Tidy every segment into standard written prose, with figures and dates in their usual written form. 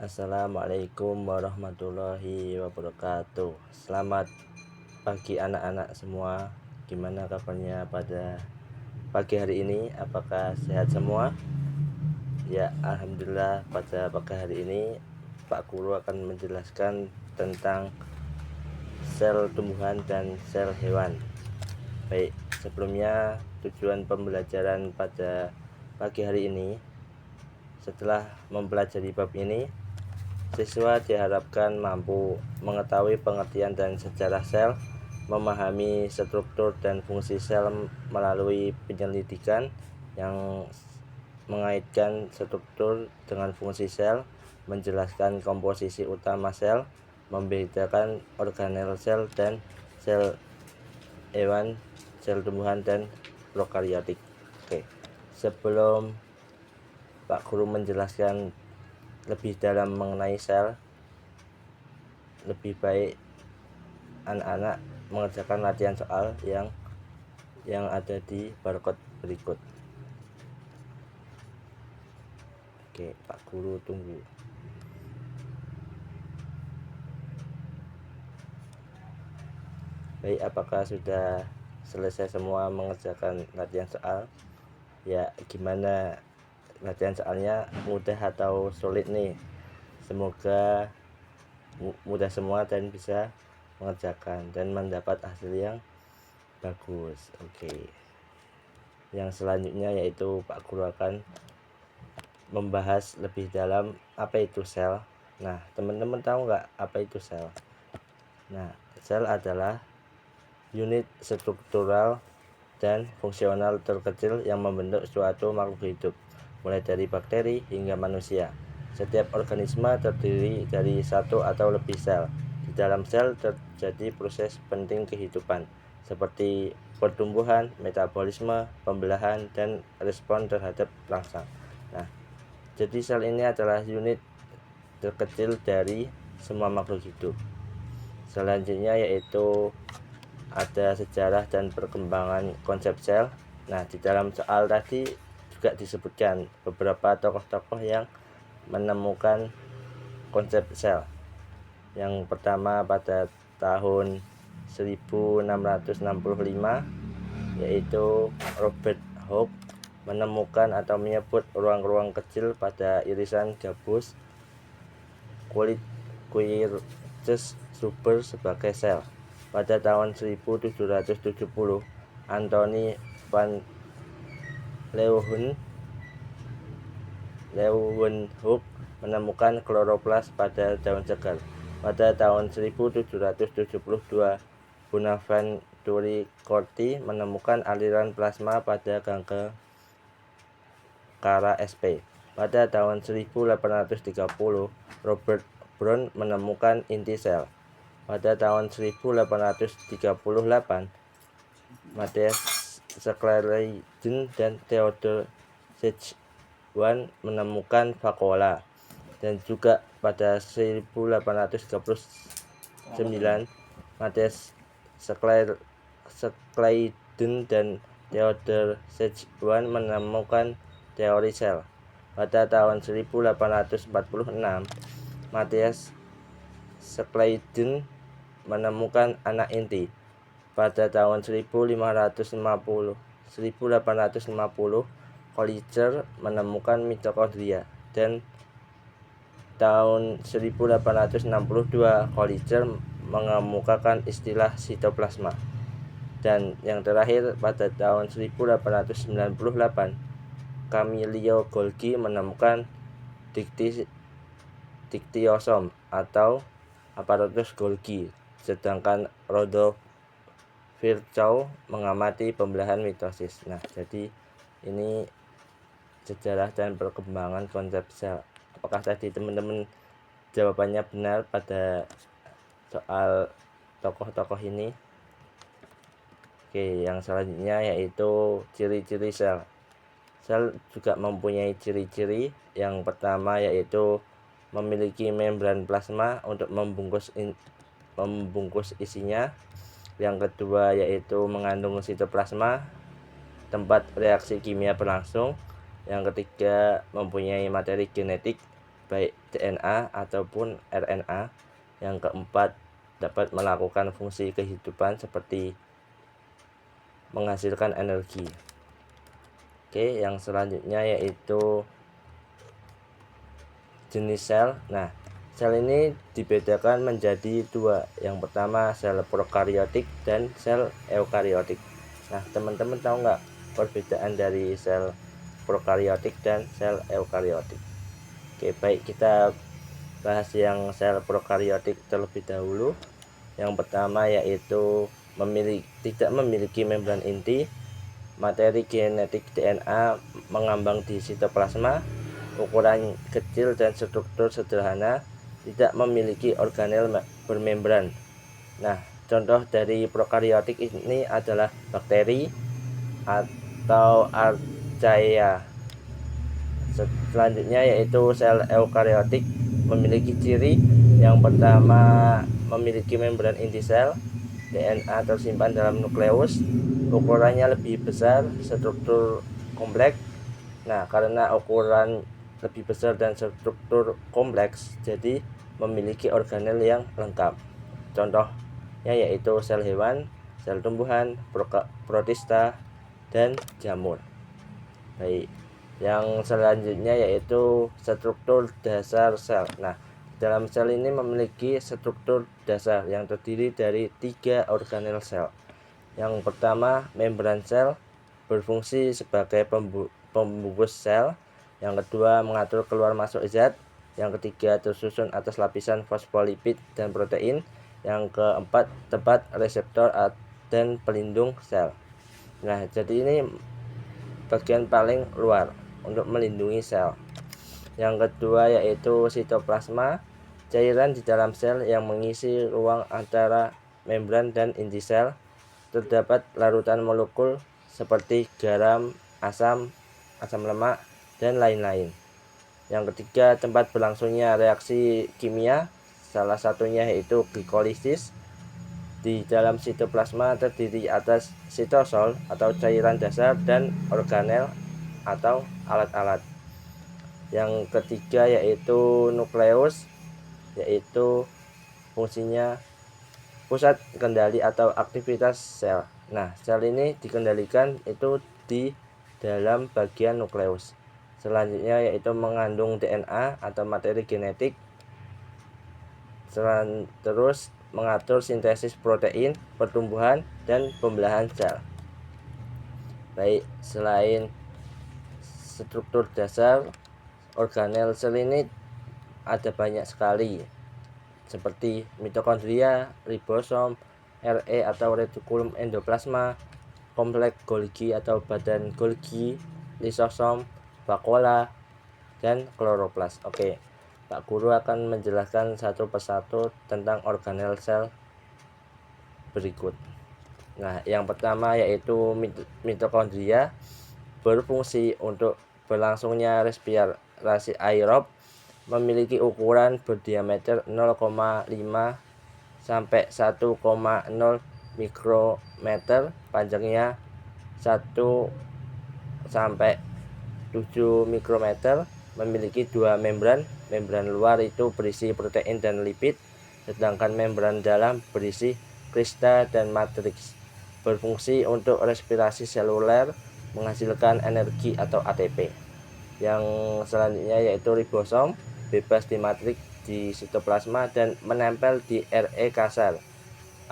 Assalamualaikum warahmatullahi wabarakatuh. Selamat pagi anak-anak semua. Gimana kabarnya pada pagi hari ini? Apakah sehat semua? Ya, alhamdulillah pada pagi hari ini Pak Guru akan menjelaskan tentang sel tumbuhan dan sel hewan. Baik, sebelumnya tujuan pembelajaran pada pagi hari ini, setelah mempelajari bab ini, siswa diharapkan mampu mengetahui pengertian dan sejarah sel, memahami struktur dan fungsi sel melalui penyelidikan yang mengaitkan struktur dengan fungsi sel, menjelaskan komposisi utama sel, membedakan organel sel dan sel hewan, sel tumbuhan dan prokaryotik. Oke, sebelum Pak Guru menjelaskan lebih dalam mengenai sel, lebih baik anak-anak mengerjakan latihan soal yang ada di barcode berikut. Oke, Pak Guru tunggu. Baik, apakah sudah selesai semua mengerjakan latihan soal? Ya, gimana latihan soalnya, mudah atau sulit nih? Semoga mudah semua dan bisa mengerjakan dan mendapat hasil yang bagus. Oke, yang selanjutnya yaitu Pak Guru akan membahas lebih dalam apa itu sel. Nah, teman-teman tahu nggak apa itu sel? Nah, sel adalah unit struktural dan fungsional terkecil yang membentuk suatu makhluk hidup, mulai dari bakteri hingga manusia. Setiap organisme terdiri dari satu atau lebih sel. Di dalam sel terjadi proses penting kehidupan, seperti pertumbuhan, metabolisme, pembelahan, dan respon terhadap rangsang. Nah, jadi sel ini adalah unit terkecil dari semua makhluk hidup. Selanjutnya yaitu ada sejarah dan perkembangan konsep sel. Nah, di dalam soal tadi juga disebutkan beberapa tokoh-tokoh yang menemukan konsep sel. Yang pertama pada tahun 1665 yaitu Robert Hooke menemukan atau menyebut ruang-ruang kecil pada irisan gabus kulit Quercus subur sebagai sel. Pada tahun 1770, Anthony van Leeuwenhoek menemukan kloroplas pada daun segar. Pada tahun 1772, Bonaventure Corti menemukan aliran plasma pada ganggang Kara sp. Pada tahun 1830, Robert Brown menemukan inti sel. Pada tahun 1838, Matthias Schleiden dan Theodor Schwann menemukan vakuola. Dan juga pada 1839, Matthias Schleiden dan Theodor Schwann menemukan teori sel. Pada tahun 1846, Matthias Schleiden menemukan anak inti. Pada tahun 1850, Collier menemukan mitokondria, dan tahun 1862 Collier mengemukakan istilah sitoplasma. Dan yang terakhir pada tahun 1898 Camillo Golgi menemukan diktiosom atau aparatus Golgi, sedangkan Rudolf Virchow mengamati pembelahan mitosis. Nah, jadi ini sejarah dan perkembangan konsep sel. Apakah tadi teman-teman jawabannya benar pada soal tokoh-tokoh ini? Oke, yang selanjutnya yaitu ciri-ciri sel. Sel juga mempunyai ciri-ciri. Yang pertama yaitu memiliki membran plasma untuk membungkus isinya. Yang kedua yaitu mengandung sitoplasma, tempat reaksi kimia berlangsung. Yang ketiga mempunyai materi genetik baik DNA ataupun RNA. Yang keempat, dapat melakukan fungsi kehidupan seperti menghasilkan energi. Oke, yang selanjutnya yaitu jenis sel. Nah, sel ini dibedakan menjadi dua. Yang pertama sel prokariotik dan sel eukariotik. Nah, teman-teman tahu nggak perbedaan dari sel prokariotik dan sel eukariotik? Oke, baik, kita bahas yang sel prokariotik terlebih dahulu. Yang pertama yaitu tidak memiliki membran inti, materi genetik DNA mengambang di sitoplasma, ukuran kecil dan struktur sederhana, tidak memiliki organel bermembran. Nah, contoh dari prokariotik ini adalah bakteri atau archaea. Selanjutnya yaitu sel eukariotik memiliki ciri yang pertama memiliki membran inti sel, DNA tersimpan dalam nukleus, ukurannya lebih besar, struktur kompleks. Nah, karena ukuran lebih besar dan struktur kompleks, jadi memiliki organel yang lengkap. Contohnya yaitu sel hewan, sel tumbuhan, protista, dan jamur. Baik, yang selanjutnya yaitu struktur dasar sel. Nah, dalam sel ini memiliki struktur dasar yang terdiri dari 3 organel sel. Yang pertama, membran sel berfungsi sebagai pembungkus sel. Yang kedua, mengatur keluar masuk zat. Yang ketiga, tersusun atas lapisan fosfolipid dan protein. Yang keempat, tempat reseptor dan pelindung sel. Nah, jadi ini bagian paling luar untuk melindungi sel. Yang kedua yaitu sitoplasma, cairan di dalam sel yang mengisi ruang antara membran dan inti sel. Terdapat larutan molekul seperti garam, asam lemak, dan lain-lain. Yang ketiga, tempat berlangsungnya reaksi kimia, salah satunya yaitu glikolisis. Di dalam sitoplasma terdiri atas sitosol atau cairan dasar dan organel atau alat-alat. Yang ketiga yaitu nukleus, yaitu fungsinya pusat kendali atau aktivitas sel. Nah, sel ini dikendalikan itu di dalam bagian nukleus. Selanjutnya yaitu mengandung DNA atau materi genetik. Terus mengatur sintesis protein, pertumbuhan, dan pembelahan sel. Baik, selain struktur dasar, organel sel ini ada banyak sekali, seperti mitokondria, ribosom, RE atau retikulum endoplasma, kompleks Golgi atau badan Golgi, lisosom, vakuola, dan kloroplas. Oke, Pak Guru akan menjelaskan satu persatu tentang organel sel berikut. Nah, yang pertama yaitu mitokondria, berfungsi untuk berlangsungnya respirasi aerob, memiliki ukuran berdiameter 0,5 sampai 1,0 mikrometer, panjangnya 1 sampai 7 mikrometer, memiliki 2 membran. Membran luar itu berisi protein dan lipid, sedangkan membran dalam berisi krista dan matriks. Berfungsi untuk respirasi seluler, menghasilkan energi atau ATP. Yang selanjutnya yaitu ribosom, bebas di matriks di sitoplasma dan menempel di RE kasar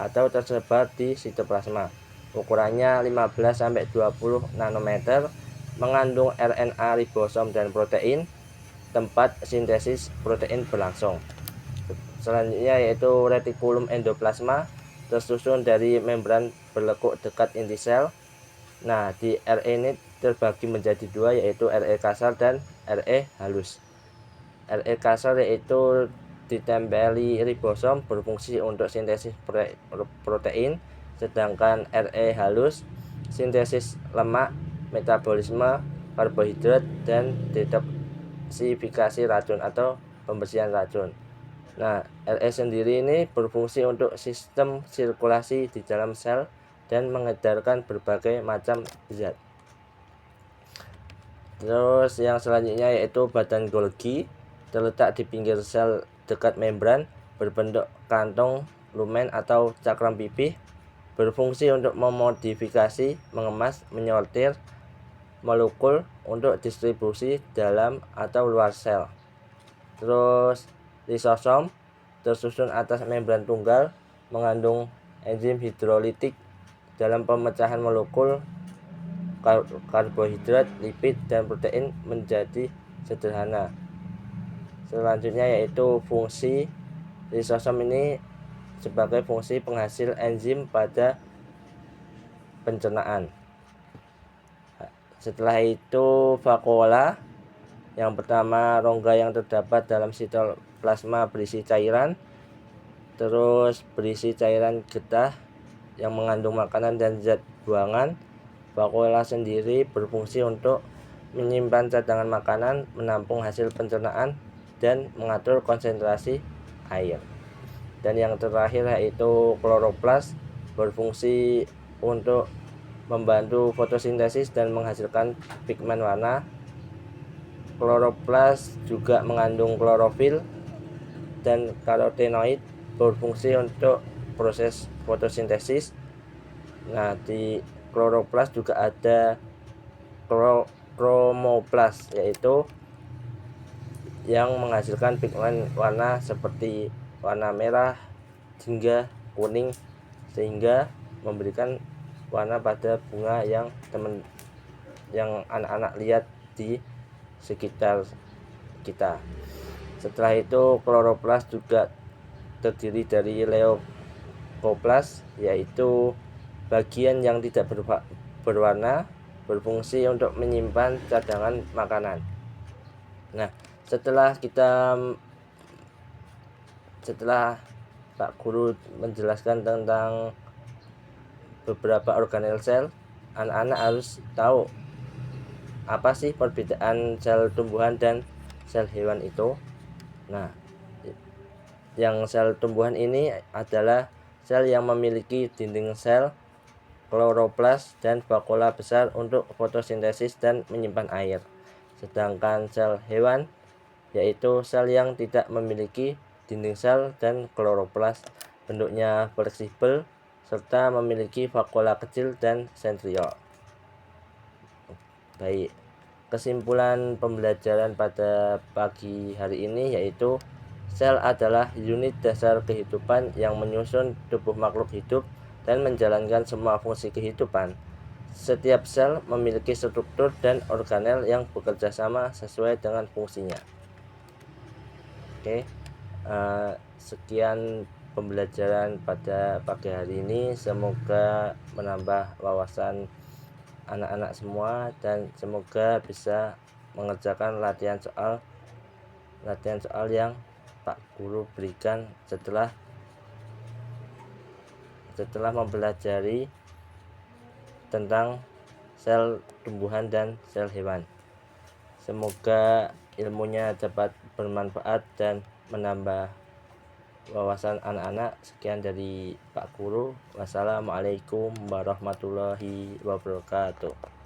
atau tersebar di sitoplasma. Ukurannya 15-20 nanometer, mengandung RNA, ribosom, dan protein. Tempat sintesis protein berlangsung. Selanjutnya yaitu retikulum endoplasma, tersusun dari membran berlekuk dekat inti sel. Nah, di RE ini terbagi menjadi dua, yaitu RE kasar dan RE halus. RE kasar yaitu ditempeli ribosom, berfungsi untuk sintesis protein, sedangkan RE halus sintesis lemak, metabolisme karbohidrat, dan detoksifikasi racun atau pembersihan racun. Nah, RE sendiri ini berfungsi untuk sistem sirkulasi di dalam sel dan mengedarkan berbagai macam zat. Terus yang selanjutnya yaitu badan Golgi. terletak di pinggir sel dekat membran, berbentuk kantong lumen atau cakram pipih, berfungsi untuk memodifikasi, mengemas, menyortir molekul untuk distribusi dalam atau luar sel. Terus lisosom tersusun atas membran tunggal, mengandung enzim hidrolitik dalam pemecahan molekul karbohidrat, lipid, dan protein menjadi sederhana. Selanjutnya yaitu fungsi lisosom ini sebagai fungsi penghasil enzim pada pencernaan. Setelah itu vakuola. Yang pertama, rongga yang terdapat dalam sitoplasma berisi cairan, terus berisi cairan getah yang mengandung makanan dan zat buangan. Vakuola sendiri berfungsi untuk menyimpan cadangan makanan, menampung hasil pencernaan, dan mengatur konsentrasi air. Dan yang terakhir yaitu kloroplas, berfungsi untuk membantu fotosintesis dan menghasilkan pigmen warna. Kloroplas juga mengandung klorofil dan karotenoid, berfungsi untuk proses fotosintesis. Nah, di kloroplas juga ada kromoplas, yaitu yang menghasilkan pigmen warna seperti warna merah hingga kuning, sehingga memberikan warna pada bunga yang anak-anak lihat di sekitar kita. Setelah itu kloroplas juga terdiri dari leukoplas, yaitu bagian yang tidak berwarna, berfungsi untuk menyimpan cadangan makanan. Nah, setelah Pak Guru menjelaskan tentang beberapa organel sel, anak-anak harus tahu apa sih perbedaan sel tumbuhan dan sel hewan itu. Nah, yang sel tumbuhan ini adalah sel yang memiliki dinding sel, kloroplas, dan vakuola besar untuk fotosintesis dan menyimpan air. Sedangkan sel hewan yaitu sel yang tidak memiliki dinding sel dan kloroplas, bentuknya fleksibel, serta memiliki vakuola kecil dan sentriol. Baik, kesimpulan pembelajaran pada pagi hari ini yaitu sel adalah unit dasar kehidupan yang menyusun tubuh makhluk hidup dan menjalankan semua fungsi kehidupan. Setiap sel memiliki struktur dan organel yang bekerja sama sesuai dengan fungsinya. Oke, sekian pembelajaran pada pagi hari ini. Semoga menambah wawasan anak-anak semua dan semoga bisa mengerjakan latihan soal yang Pak Guru berikan setelah mempelajari tentang sel tumbuhan dan sel hewan. Semoga ilmunya dapat bermanfaat dan menambah wawasan anak-anak. Sekian dari Pak Guru. Wassalamualaikum warahmatullahi wabarakatuh.